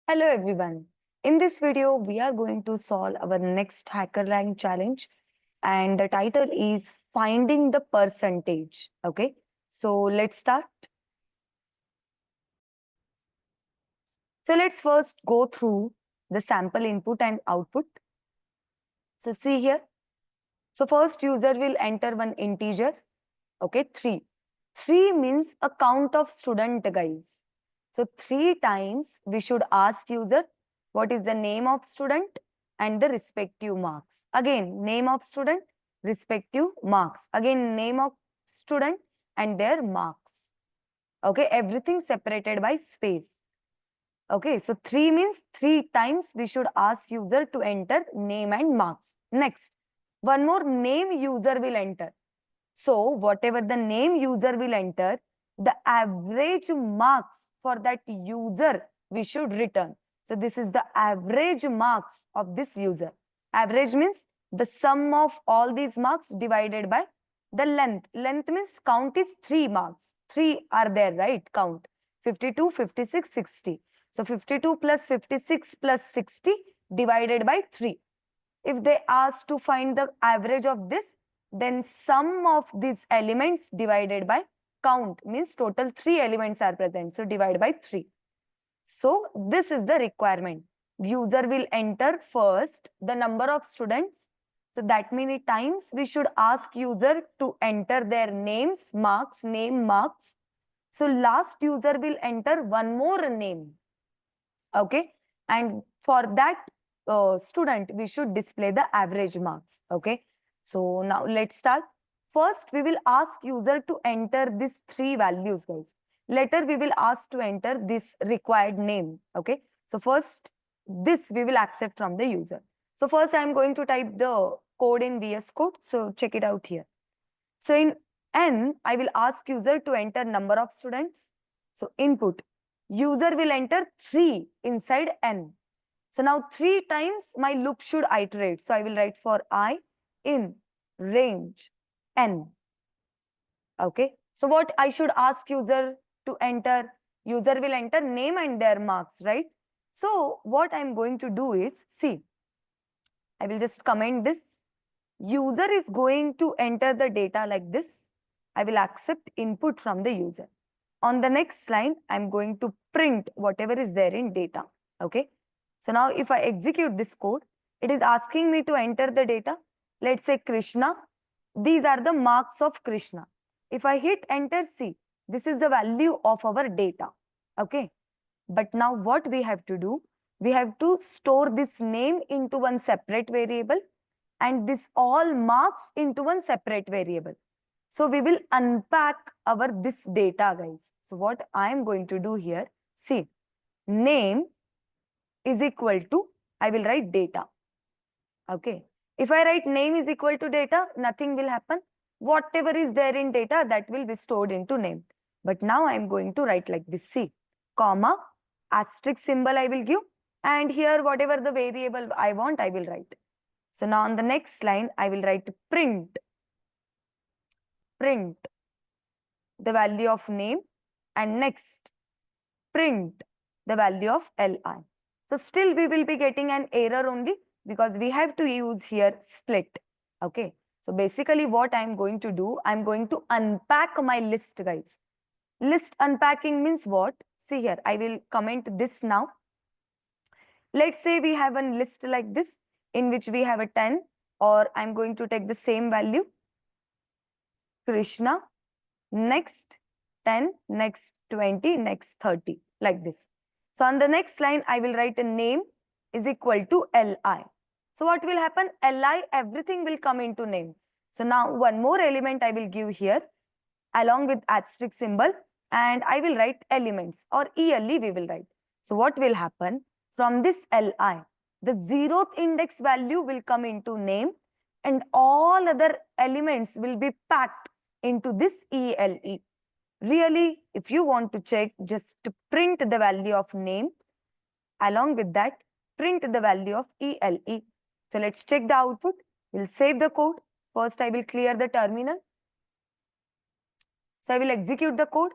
Hello everyone. In this video, we are going to solve our next HackerRank challenge, and the title is Finding the Percentage. Okay, so let's start. So let's first go through the sample input and output. So see here. So first user will enter one integer. Okay, 3. 3 means a count of student, guys. So 3 times we should ask user what is the name of student and the respective marks. Again, name of student, respective marks. Again, name of student and their marks. Okay, everything separated by space. Okay, so 3 means 3 times we should ask user to enter name and marks. Next, one more name user will enter. So whatever the name user will enter, the average marks for that user we should return. So this is the average marks of this user. Average means the sum of all these marks divided by the length. Length means count is 3 marks. 3 are there, right? Count. 52, 56, 60. So 52 plus 56 plus 60 divided by 3. If they ask to find the average of this, then sum of these elements divided by count means total 3 elements are present. So divide by 3. So this is the requirement. User will enter first the number of students. So that many times we should ask user to enter their names, marks, name, marks. So last user will enter one more name. Okay. And for that student, we should display the average marks. Okay. So now let's start. First, we will ask user to enter these 3 values, guys. Later, we will ask to enter this required name. Okay. So first, this we will accept from the user. So first, I am going to type the code in VS Code. So check it out here. So in N, I will ask user to enter number of students. So input. User will enter 3 inside N. So now 3 times my loop should iterate. So I will write for I in range N. Okay. So what I should ask user to enter? User will enter name and their marks, right? So what I'm going to do is, see, I will just comment this. User is going to enter the data like this. I will accept input from the user. On the next line, I'm going to print whatever is there in data. Okay. So now if I execute this code, it is asking me to enter the data. Let's say Krishna. These are the marks of Krishna. If I hit enter, see, this is the value of our data. Okay. But now what we have to do? We have to store this name into one separate variable and this all marks into one separate variable. So we will unpack our this data, guys. So what I am going to do here, see, name is equal to, I will write data. Okay. If I write name is equal to data, nothing will happen. Whatever is there in data, that will be stored into name. But now I am going to write like this, see, comma, asterisk symbol I will give. And here, whatever the variable I want, I will write. So now on the next line, I will write print the value of name, and next print the value of li. So still we will be getting an error only because we have to use here split. Okay. So basically what I am going to do, I am going to unpack my list, guys. List unpacking means what? See here, I will comment this now. Let's say we have a list like this in which we have a 10, or I'm going to take the same value, Krishna, next 10, next 20, next 30, like this. So on the next line, I will write a name is equal to li. So what will happen? Li, everything will come into name. So now one more element I will give here along with asterisk symbol, and I will write elements, or ele we will write. So what will happen? From this li, the 0th index value will come into name and all other elements will be packed into this ele. Really, if you want to check, just print the value of name. Along with that, print the value of ele. So let's check the output. We'll save the code. First, I will clear the terminal. So I will execute the code.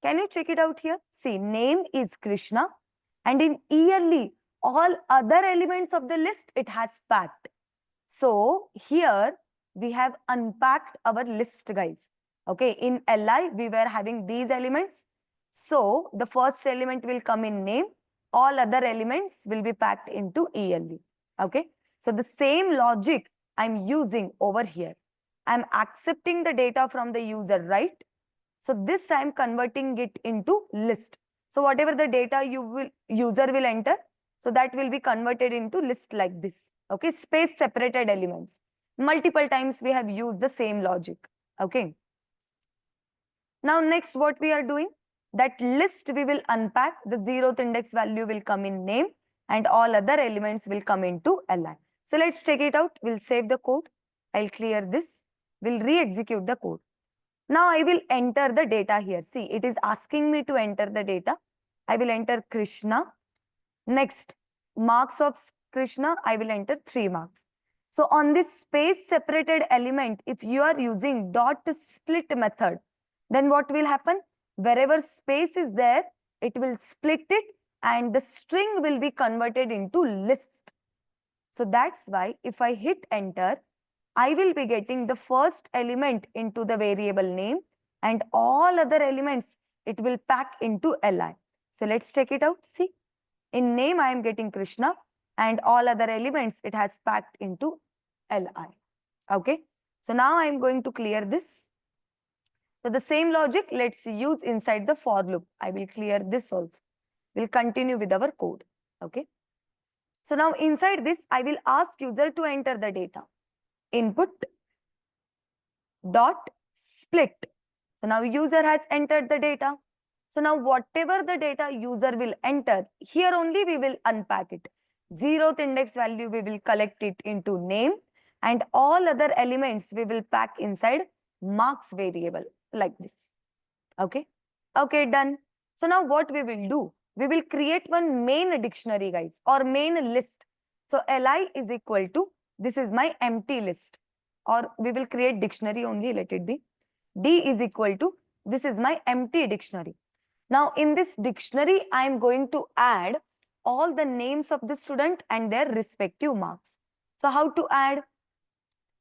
Can you check it out here? See, name is Krishna And in yearly, all other elements of the list it has packed. So here we have unpacked our list, guys. Okay, in LI we were having these elements. So the first element will come in name. All other elements will be packed into ELE. Okay, so the same logic I'm using over here. I'm accepting the data from the user, right? So this I'm converting it into list. So whatever the data user will enter, so that will be converted into list like this. Okay, space separated elements. Multiple times we have used the same logic. Okay. Now next what we are doing, that list we will unpack. The 0th index value will come in name and all other elements will come into li. So let's check it out. We'll save the code. I'll clear this. We'll re-execute the code. Now I will enter the data here. See, it is asking me to enter the data. I will enter Krishna. Next, marks of Krishna, I will enter 3 marks. So on this space separated element, if you are using dot split method, then what will happen? Wherever space is there, it will split it and the string will be converted into list. So that's why if I hit enter, I will be getting the first element into the variable name and all other elements it will pack into li. So let's check it out. See, in name I am getting Krishna and all other elements it has packed into li. Okay, so now I am going to clear this. So the same logic let's use inside the for loop. I will clear this also. We'll continue with our code. Okay, so now inside this I will ask user to enter the data. Input dot split. So now user has entered the data. So now whatever the data user will enter, here only we will unpack it. 0th index value we will collect it into name and all other elements we will pack inside marks variable like this. Okay. Okay, done. So now what we will do? We will create one main dictionary, guys, or main list. So li is equal to, this is my empty list, or we will create dictionary only, let it be. D is equal to, this is my empty dictionary. Now in this dictionary, I am going to add all the names of the student and their respective marks. So how to add?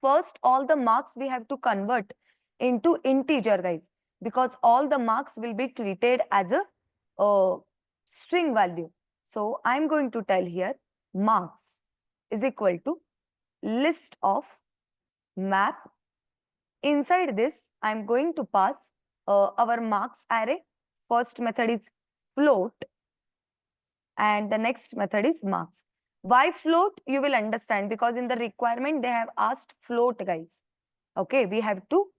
First, all the marks we have to convert into integer, guys, because all the marks will be treated as a string value. So I'm going to tell here marks is equal to list of map. Inside this, I'm going to pass our marks array. First method is float and the next method is marks. Why float? You will understand because in the requirement they have asked float, guys. Okay, we have to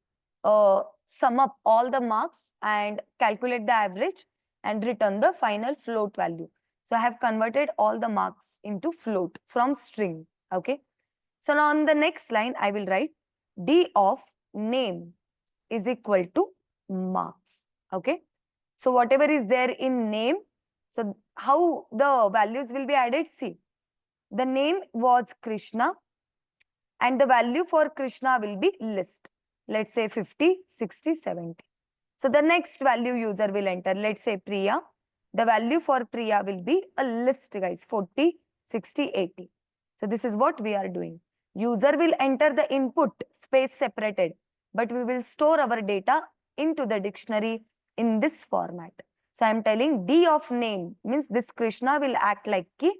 sum up all the marks and calculate the average and return the final float value. So I have converted all the marks into float from string. Okay. So now on the next line, I will write D of name is equal to marks. Okay. So whatever is there in name, so how the values will be added? See, the name was Krishna and the value for Krishna will be list. Let's say 50, 60, 70. So the next value user will enter, let's say Priya. The value for Priya will be a list, guys, 40, 60, 80. So this is what we are doing. User will enter the input space separated, but we will store our data into the dictionary in this format. So I am telling D of name means this Krishna will act like key.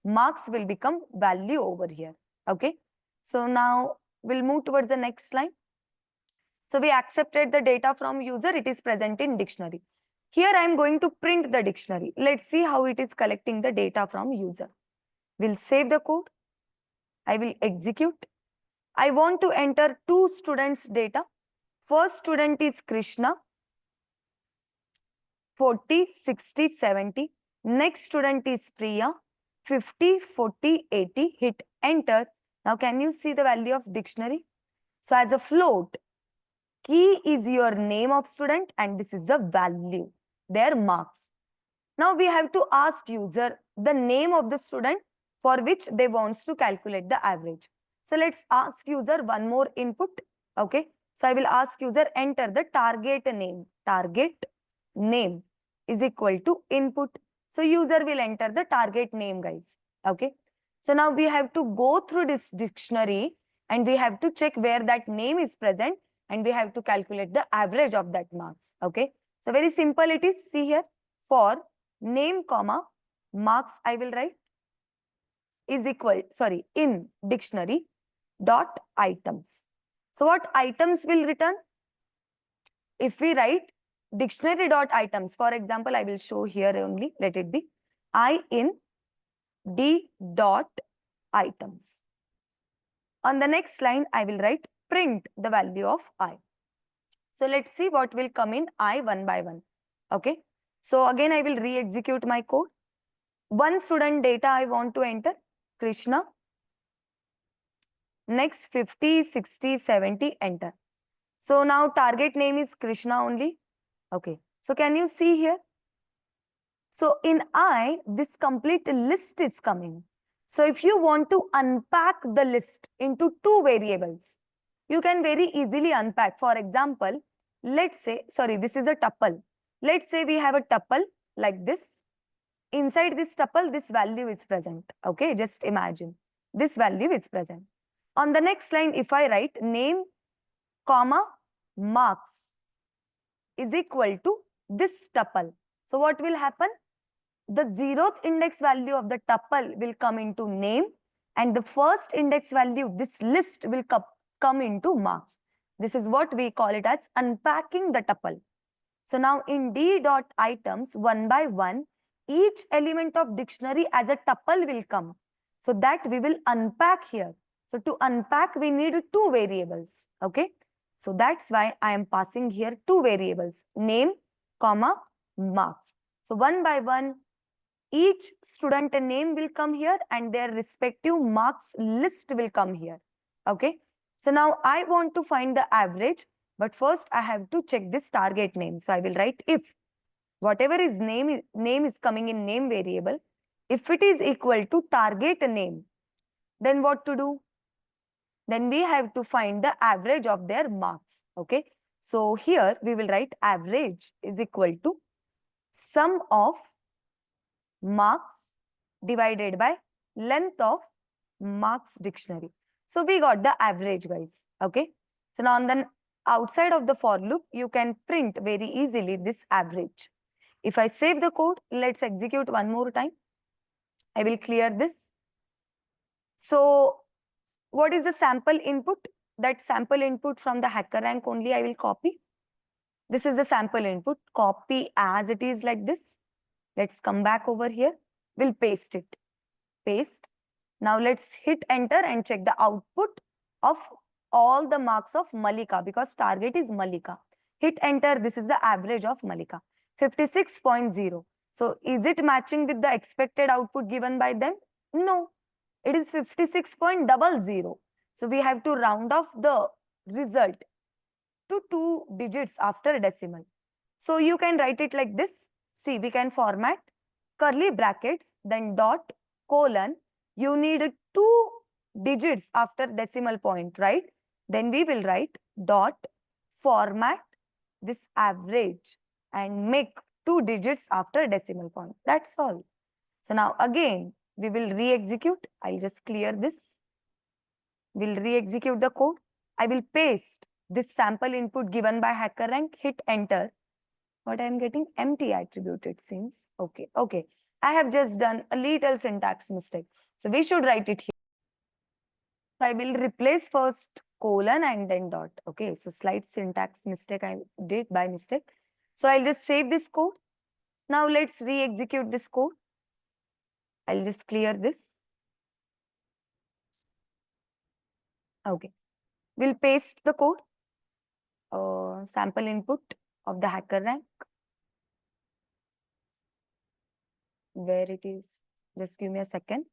Marks will become value over here. Okay. So now we'll move towards the next line. So we accepted the data from user. It is present in dictionary. Here I am going to print the dictionary. Let's see how it is collecting the data from user. We'll save the code. I will execute. I want to enter 2 students' data. First student is Krishna, 40, 60, 70. Next student is Priya, 50, 40, 80. Hit enter. Now can you see the value of dictionary? So as a float, key is your name of student and this is the value, their marks. Now we have to ask user the name of the student for which they wants to calculate the average. So let's ask user one more input. Okay. So I will ask user enter the target name. Target name is equal to input. So user will enter the target name, guys. Okay. So now we have to go through this dictionary and we have to check where that name is present and we have to calculate the average of that marks. Okay. So very simple it is. See here, for name comma marks I will write is equal, sorry, in dictionary dot items. So what items will return? If we write dictionary dot items, for example, I will show here only, let it be I in d dot items. On the next line, I will write print the value of I. So let's see what will come in I one by one. Okay. So again, I will re-execute my code. One student data I want to enter, Krishna. Next 50, 60, 70, enter. So now target name is Krishna only. Okay. So can you see here? So in I, this complete list is coming. So if you want to unpack the list into two variables, you can very easily unpack. For example, let's say, sorry, this is a tuple. Let's say we have a tuple like this. Inside this tuple, this value is present. Okay, just imagine. This value is present. On the next line, if I write name, comma, marks is equal to this tuple. So what will happen? The 0th index value of the tuple will come into name and the first index value, this list will come into marks. This is what we call it as unpacking the tuple. So now in d dot items, one by one, each element of dictionary as a tuple will come. So that we will unpack here. So to unpack, we need two variables. Okay. So that's why I am passing here two variables, name, comma, marks. So one by one, each student name will come here and their respective marks list will come here. Okay. So now I want to find the average, but first I have to check this target name. So I will write if whatever is name is coming in name variable, if it is equal to target name, then what to do? Then we have to find the average of their marks. Okay. So here we will write average is equal to sum of marks divided by length of marks dictionary. So we got the average, guys. Okay. So now on the outside of the for loop, you can print very easily this average. If I save the code, let's execute one more time. I will clear this. So what is the sample input? That sample input from the HackerRank only I will copy. This is the sample input. Copy as it is like this. Let's come back over here. We'll paste it. Paste. Now let's hit enter and check the output of all the marks of Malika because target is Malika. Hit enter. This is the average of Malika. 56.0. So is it matching with the expected output given by them? No. It is 56.00. So we have to round off the result to 2 digits after decimal. So you can write it like this. See, we can format curly brackets, then dot, colon. You need 2 digits after decimal point, right? Then we will write dot, format this average and make 2 digits after decimal point. That's all. So now again, we will re-execute. I'll just clear this. We'll re-execute the code. I will paste this sample input given by HackerRank, hit enter. What I'm getting empty attribute, it seems. Okay, okay. I have just done a little syntax mistake. So we should write it here. So I will replace first colon and then dot. Okay, so slight syntax mistake I did by mistake. So I'll just save this code. Now let's re-execute this code. I'll just clear this. Okay. We'll paste the code. Sample input of the HackerRank. Where it is. Just give me a second.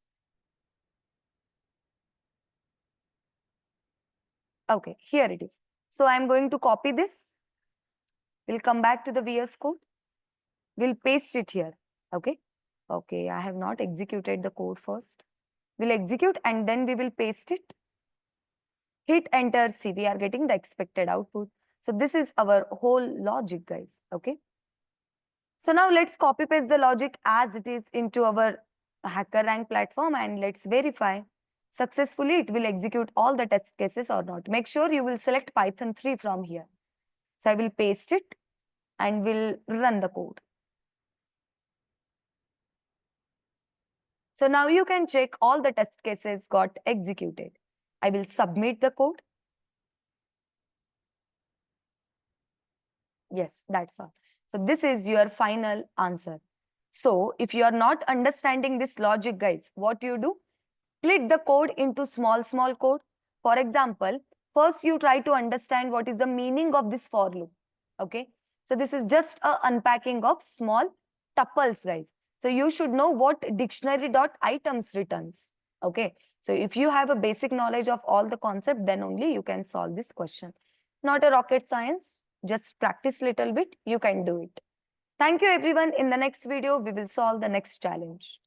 Okay, here it is. So I'm going to copy this. We'll come back to the VS Code. We'll paste it here. Okay. Okay, I have not executed the code first. We'll execute and then we will paste it. Hit enter. See, we are getting the expected output. So this is our whole logic, guys. Okay. So now let's copy paste the logic as it is into our HackerRank platform and let's verify successfully it will execute all the test cases or not. Make sure you will select Python 3 from here. So I will paste it and will run the code. So now you can check all the test cases got executed. I will submit the code. Yes, that's all. So this is your final answer. So if you are not understanding this logic, guys, what you do? Split the code into small code. For example, first you try to understand what is the meaning of this for loop. Okay. So this is just a unpacking of small tuples, guys. So you should know what dictionary dot items returns. Okay. So if you have a basic knowledge of all the concept, then only you can solve this question. Not a rocket science. Just practice little bit. You can do it. Thank you everyone. In the next video, we will solve the next challenge.